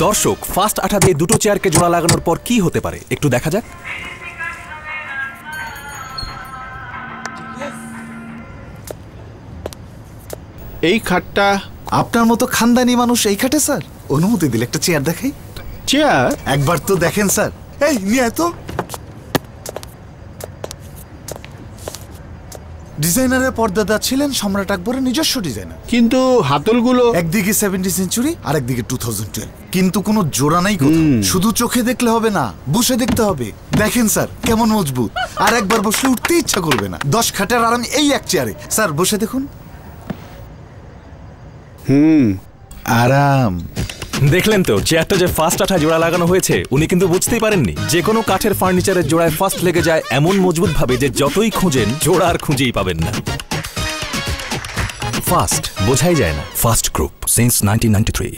দর্শক, ফার্স্ট আঠা দিয়ে দুটো চেয়ারকে জোড়া লাগানোর পর কি হতে পারে একটু দেখা যাক। এই খাটটা আপনার মতো খানদানি মানুষ এই খাটে স্যার? অনুমতি দিলে একটা চেয়ার দেখাই। চেয়ার? একবার তো দেখেন স্যার। এই নিয়ে তো ডিজাইনারের পর্দাদা ছিলেন সম্রাট আকবরের নিজস্ব ডিজাইনার। কিন্তু হাতলগুলো একদিকে 70 সেঞ্চুরি আর একদিকে 2012, কিন্তু কোনো জোড়া নাই কোথাও। শুধু চোখে দেখলে হবে না, বসে দেখতে হবে। দেখেন স্যার কেমন মজবুত, আর একবার বসলে উঠতে ইচ্ছা করবে না। 10 খাটের আরাম এই এক চেয়ারে। স্যার বসে দেখুন, আরাম। দেখলেন তো চেয়ারটা যে ফার্স্ট আঠা জোড়া লাগানো হয়েছে, উনি কিন্তু বুঝতেই পারেননি। যে কোনো কাঠের ফার্নিচারের জোড়ায় ফার্স্ট লেগে যায় এমন মজবুত ভাবে যে যতই খুঁজেন জোড়া আর খুঁজেই পাবেন না। ফার্স্ট বোঝাই যায় না। First group, since 1993।